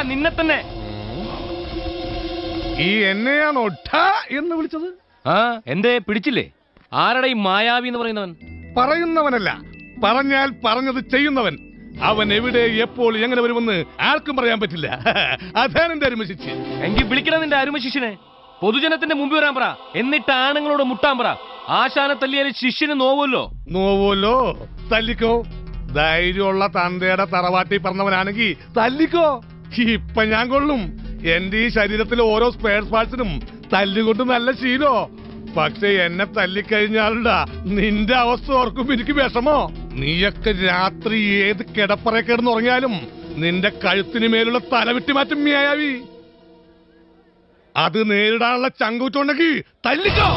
നിന്നെ തന്നെ. ഈ എന്നെയാണ് ഒട്ട എന്ന് വിളിച്ചത്? എന്തേ പിടിച്ചില്ലേ? ആരുടെ ഈ മായാവി എന്ന് പറയുന്നവൻ? പറയുന്നവനല്ല, പറഞ്ഞാൽ പറഞ്ഞത് ചെയ്യുന്നവൻ. അവൻ എവിടെ എപ്പോൾ എങ്ങനെ വരുമെന്ന് ആർക്കും പറയാൻ പറ്റില്ല. അതാണ് എന്റെ അരുമശിഷ്യ. എങ്കിൽ വിളിക്കണം നിന്റെ അരുമശിഷ്യനെ. പൊതുജനത്തിന്റെ മുമ്പിൽ വരാൻ പറ, എന്നിട്ട് ആണുങ്ങളോട് മുട്ടാൻ പറ. ആശാനെ തല്ലിയാൽ ശിഷ്യന് നോവുമല്ലോ. നോവുമല്ലോ, തല്ലിക്കോ. ധൈര്യമുള്ള തന്തയുടെ തറവാട്ടി പറഞ്ഞവനാണെങ്കിൽ തല്ലിക്കോ. ഇപ്പൊ ഞാൻ കൊള്ളും. എന്റെ ഈ ശരീരത്തിലെ ഓരോ സ്പെയർ പാർട്സിനും തല്ലുകൊണ്ട് നല്ല ശീലോ. പക്ഷെ എന്നെ തല്ലിക്കഴിഞ്ഞാലുണ്ടാ നിന്റെ അവസ്ഥ ഓർക്കും എനിക്ക് വിഷമോ. നീയൊക്കെ രാത്രി ഏത് കിടപ്പറ കിടന്നുറങ്ങിയാലും നിന്റെ കഴുത്തിന് മേലുള്ള തലവിട്ടി മാറ്റും മായാവി. അത് നേരിടാനുള്ള ചങ്കൂറ്റുണ്ടെങ്കിൽ തല്ലിക്കോ.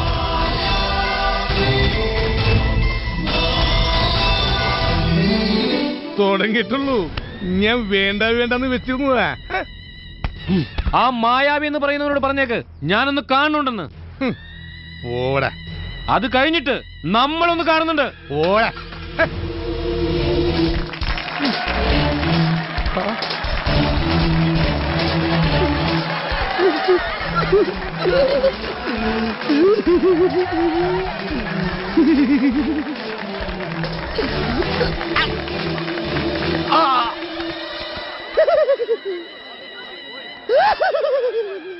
തുടങ്ങിയിട്ടുള്ളൂ. ഞാൻ വേണ്ട വേണ്ടെന്ന് വെച്ചിരുന്നതാ. ആ മായാവി എന്ന് പറയുന്നവരോട് പറഞ്ഞേക്ക് ഞാനൊന്ന് കാണുന്നുണ്ടെന്ന്. ഓടാ. അത് കഴിഞ്ഞിട്ട് നമ്മളൊന്ന് കാണുന്നുണ്ട്. ഓടാ.